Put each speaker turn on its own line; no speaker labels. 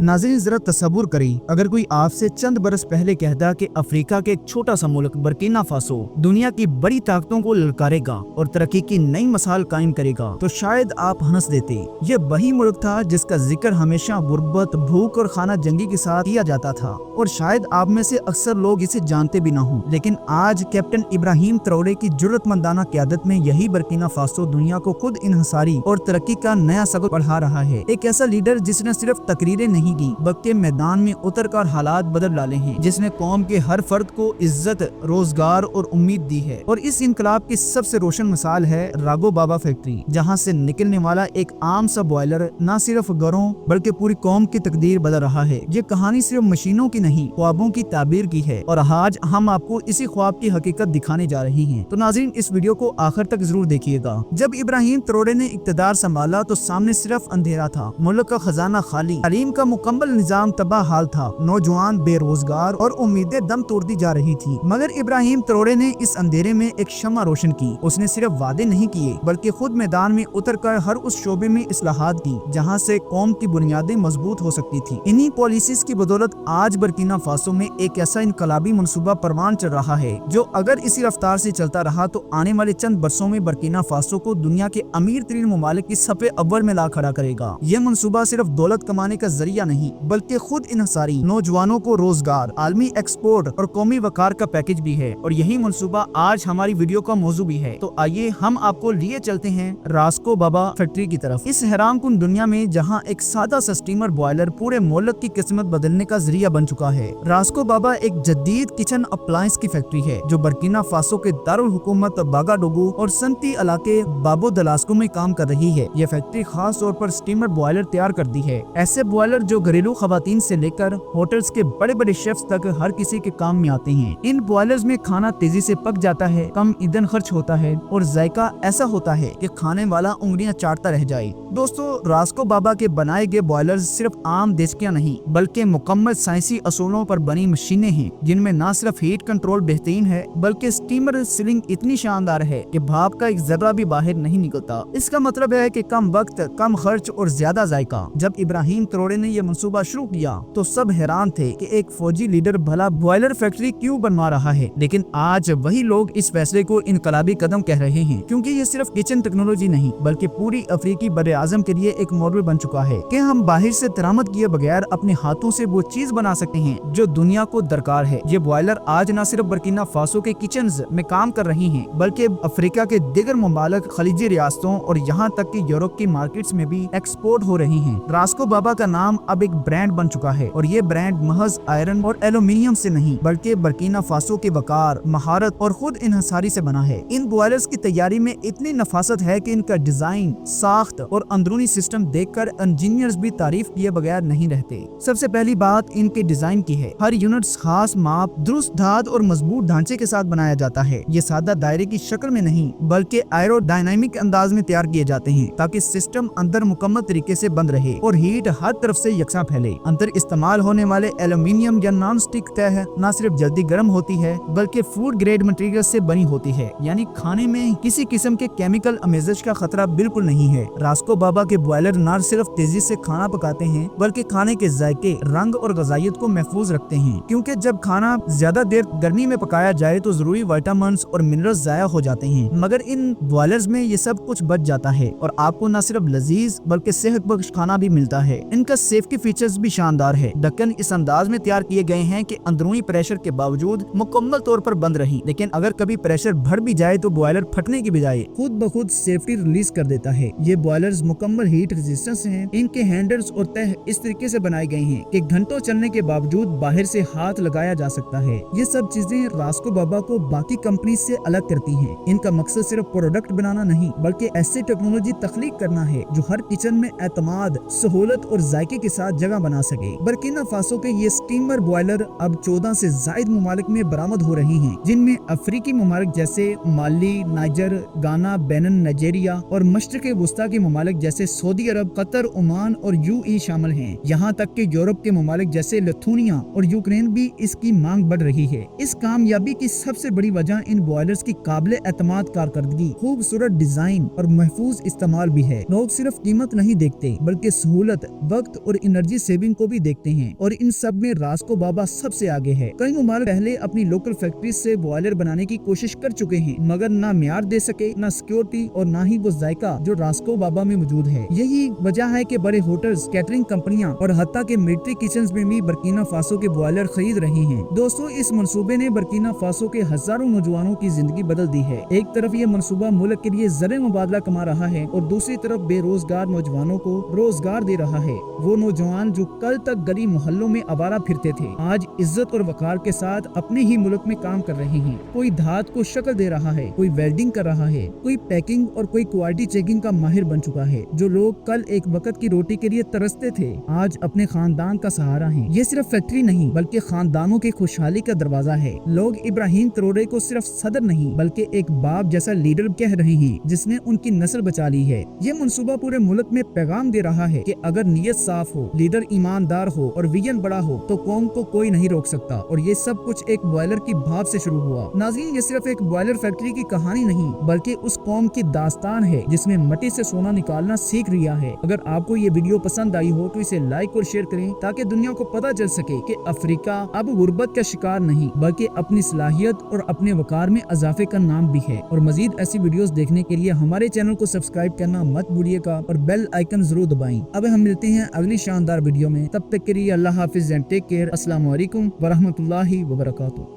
नाज़रीन जरा तसव्वुर करें, अगर कोई आपसे चंद बरस पहले कहता कि अफ्रीका के एक छोटा सा मुल्क बर्किना फासो दुनिया की बड़ी ताकतों को ललकारेगा और तरक्की की नई मिसाल कायम करेगा तो शायद आप हंस देते। ये वही मुल्क था जिसका जिक्र हमेशा गुर्बत, भूख और खाना जंगी के साथ किया जाता था और शायद आप में से अक्सर लोग इसे जानते भी ना हों। लेकिन आज कैप्टन इब्राहिम ट्रौरे की जुर्रतमंदाना क़यादत में यही बर्किना फासो दुनिया को खुद इन्हिसारी और तरक्की का नया सबक बढ़ा रहा है। एक ऐसा लीडर जिसने सिर्फ तकरीरें नहीं की बल्कि मैदान में उतर कर हालात बदल डाले हैं, जिसने कौम के हर फर्द को इज्जत, रोजगार और उम्मीद दी है। और इस इनकलाब की सबसे रोशन मिसाल है रागो बाबा फैक्ट्री, जहां से निकलने वाला एक आम सा बॉयलर न सिर्फ घरों बल्कि पूरी कौम की तकदीर बदल रहा है। ये कहानी सिर्फ मशीनों की नहीं, ख्वाबों की ताबीर की है और आज हम आपको इसी ख्वाब की हकीकत दिखाने जा रहे हैं। तो नाज़रीन, इस वीडियो को आखिर तक जरूर देखिएगा। जब इब्राहिम ट्रौरे ने इक़्तिदार संभाला तो सामने सिर्फ अंधेरा था, मुल्क का खजाना खाली, तालीम का मुकम्मल निजाम तबाह हाल था, नौजवान बेरोजगार और उम्मीदें दम तोड़ती जा रही थी। मगर इब्राहिम ट्रौरे ने इस अंधेरे में एक शम्मा रोशन की। उसने सिर्फ वादे नहीं किए बल्कि खुद मैदान में उतर कर हर उस शोबे में इस्लाहात की जहाँ से कौम की बुनियादें मजबूत हो सकती थी। इन्हीं पॉलिसीज की बदौलत आज बर्किना फासो में एक ऐसा इनकलाबी मनसूबा परवान चल रहा है जो अगर इसी रफ्तार से चलता रहा तो आने वाले चंद बरसों में बर्किना फासो को दुनिया के अमीर तरीन ममालिक की सफ़े अव्वल में ला खड़ा करेगा। ये मनसूबा सिर्फ दौलत कमाने का जरिया नहीं बल्कि खुद इन्हिसारी, नौजवानों को रोजगार, आलमी एक्सपोर्ट और कौमी वकार का पैकेज भी है। और यही मनसूबा आज हमारी वीडियो का मौजू भी है। तो आइए हम आपको लिए चलते हैं रास्को बाबा फैक्ट्री की तरफ। इस हैरानकुन दुनिया में जहां एक सादा सा स्टीमर बॉयलर पूरे मुल्क की किस्मत बदलने का जरिया बन चुका है। रास्को बाबा एक जदीद किचन अप्लायंस की फैक्ट्री है जो बर्किना फासो के दारुल हुकूमत बागाडोगो और सनती इलाके बाबो दलास्को में काम कर रही है। यह फैक्ट्री खास तौर पर स्टीमर बॉयलर तैयार करती है, ऐसे बॉयलर जो घरेलू खवातीन से लेकर होटल्स के बड़े बड़े शेफ्स तक हर किसी के काम में आते हैं। इन बॉयलर्स में खाना तेजी से पक जाता है, कम ईंधन खर्च होता है और जायका ऐसा होता है कि खाने वाला उंगलियां चाटता रह जाए। दोस्तों, रास्को बाबा के बनाए गए बॉयलर्स सिर्फ आम देशकियां नहीं बल्कि मुकम्मल साइंसी असूलों पर बनी मशीनें हैं जिनमें न सिर्फ हीट कंट्रोल बेहतरीन है बल्कि स्टीमर सीलिंग इतनी शानदार है कि भाप का एक जर्रा भी बाहर नहीं निकलता। इसका मतलब है कि कम वक्त, कम खर्च और ज्यादा जायका। जब इब्राहिम ट्रौरे ने यह मंसूबा शुरू किया तो सब हैरान थे कि एक फौजी लीडर भला बॉयलर फैक्ट्री क्यों बनवा रहा है। लेकिन आज वही लोग इस फैसले को इनकलाबी कदम कह रहे हैं, क्योंकि ये सिर्फ किचन टेक्नोलॉजी नहीं बल्कि पूरी अफ्रीकी बड़े आजम के लिए एक मॉडल बन चुका है कि हम बाहर से दरामद किए बगैर अपने हाथों से वो चीज बना सकते हैं जो दुनिया को दरकार है। ये बॉयलर आज न सिर्फ बर्किना फासो के किचन में काम कर रही है बल्कि अफ्रीका के दीगर ममालिक, खलीजी रियासतों और यहाँ तक कि यूरोप की मार्केट्स में भी एक्सपोर्ट हो रही है। रास्को बाबा का नाम अब एक ब्रांड बन चुका है और ये ब्रांड महज आयरन और एल्यूमिनियम से नहीं बल्कि बर्किना फासो के वकार, महारत और खुद इन्हिसारी से बना है। इन बॉयलर्स की तैयारी में इतनी नफासत है कि इनका डिजाइन, साख्त और अंदरूनी सिस्टम देखकर इंजीनियर्स भी तारीफ किए बगैर नहीं रहते। सबसे पहली बात इनके डिजाइन की है। हर यूनिट खास माप, दुरुस्त धात और मजबूत ढांचे के साथ बनाया जाता है। ये सादा दायरे की शक्ल में नहीं बल्कि एरोडायनामिक अंदाज में तैयार किए जाते हैं ताकि सिस्टम अंदर मुकम्मल तरीके से बंद रहे और हीट हर तरफ से यकसा फैले। अंदर इस्तेमाल होने वाले एल्यूमिनियम या नॉन स्टिक तह न सिर्फ जल्दी गर्म होती है बल्कि फूड ग्रेड मटेरियल से बनी होती है, यानी खाने में किसी किस्म के केमिकल अमेजश का खतरा बिल्कुल नहीं है। रास्को बाबा के बॉयलर न सिर्फ तेजी से खाना पकाते हैं बल्कि खाने के जायके, रंग और गजाइत को महफूज रखते हैं, क्योंकि जब खाना ज्यादा देर गर्मी में पकाया जाए तो जरूरी विटामिन्स और मिनरल्स जाया हो जाते हैं। मगर इन बॉयलर्स में ये सब कुछ बच जाता है और आपको न सिर्फ लजीज बल्कि सेहत बख्श खाना भी मिलता है। इनका सेफ्टी फीचर्स भी शानदार है। ढक्कन इस अंदाज में तैयार किए गए हैं कि अंदरूनी प्रेशर के बावजूद मुकम्मल तौर पर बंद रही, लेकिन अगर कभी प्रेशर बढ़ भी जाए तो बॉयलर फटने की बजाय खुद ब खुद सेफ्टी रिलीज कर देता है। ये बॉयलर्स मुकम्मल हीट रेजिस्टेंस हैं। इनके हैंडल्स और तह इस तरीके से बनाए गए हैं कि घंटों चलने के बावजूद बाहर से हाथ लगाया जा सकता है। ये सब चीजें रास्को बाबा को बाकी कंपनी से अलग करती हैं। इनका मकसद सिर्फ प्रोडक्ट बनाना नहीं बल्कि ऐसी टेक्नोलॉजी तख्लीक करना है जो हर किचन में एतमाद, सहूलत और जायके के साथ जगह बना सके। बर्किना फासो के ये स्टीमर बॉयलर अब 14 से जायद ममालिक में बरामद हो रही हैं, जिनमें अफ्रीकी ममालिक जैसे माली, नाइजर, गाना, बेनिन, नाइजीरिया और मशरक़ वस्ता के ममालिक जैसे सऊदी अरब, कतर, ओमान और यूएई शामिल हैं। यहाँ तक कि यूरोप के ममालिक जैसे लिथुआनिया और यूक्रेन भी इसकी मांग बढ़ रही है। इस कामयाबी की सबसे बड़ी वजह इन बॉयलर्स की काबिल एतमाद कारकर्दगी, खूबसूरत डिजाइन और महफूज इस्तेमाल भी है। लोग सिर्फ कीमत नहीं देखते बल्कि सहूलत, वक्त और एनर्जी सेविंग को भी देखते हैं और इन सब में रास्को बाबा सबसे आगे है। कई ममालिक पहले अपनी लोकल फैक्ट्री से बॉयलर बनाने की कोशिश कर चुके हैं, मगर ना म्यार दे सके, ना सिक्योरिटी और ना ही वो जायका जो रास्को बाबा में मौजूद है। यही वजह है कि बड़े होटल्स, कैटरिंग कंपनियां और हत्ता के मिलिट्री किचन्स में भी बर्किना फासो के बॉयलर खरीद रहे हैं। दोस्तों, इस मंसूबे ने बर्किना फासो के हजारों नौजवानों की जिंदगी बदल दी है। एक तरफ ये मंसूबा मुल्क के लिए ज़र मुबादला कमा रहा है और दूसरी तरफ बेरोजगार नौजवानों को रोजगार दे रहा है। वो नौजवान जो कल तक गली मोहल्लों में आवारा फिरते थे, आज इज्जत और वकार के साथ अपने ही मुल्क में काम कर रहे हैं। कोई धात को शक्ल दे रहा है, कोई वेल्डिंग कर रहा है, कोई पैकिंग और कोई क्वालिटी चेकिंग का माहिर बन चुका है। जो लोग कल एक वक्त की रोटी के लिए तरसते थे, आज अपने खानदान का सहारा हैं। ये सिर्फ फैक्ट्री नहीं बल्कि खानदानों की खुशहाली का दरवाजा है। लोग इब्राहिम ट्रोरे को सिर्फ सदर नहीं बल्कि एक बाप जैसा लीडर कह रहे हैं जिसने उनकी नस्ल बचा ली है। ये मंसूबा पूरे मुल्क में पैगाम दे रहा है कि अगर नीयत साफ हो, लीडर ईमानदार हो और विजन बड़ा हो तो कौम को कोई नहीं रोक सकता। और ये सब कुछ एक बॉयलर की भाप से शुरू हुआ। नाज़रीन, ये सिर्फ एक बॉयलर फैक्ट्री की कहानी नहीं बल्कि उस कौम की दास्तान है जिसने मिट्टी से सोना निकालना सीख लिया है। अगर आपको ये वीडियो पसंद आई हो तो इसे लाइक और शेयर करें ताकि दुनिया को पता चल सके कि अफ्रीका अब गुर्बत का शिकार नहीं बल्कि अपनी सलाहियत और अपने वकार में इजाफे का नाम भी है। और मजीद ऐसी वीडियोस देखने के लिए हमारे चैनल को सब्सक्राइब करना मत भूलिएगा और बेल आइकन जरूर दबाएं। अब हम मिलते हैं अगली शानदार वीडियो में, तब तक के लिए अल्लाह हाफिज एंड टेक केयर। अस्सलाम वालेकुम व रहमतुल्लाहि व बरकातुहू।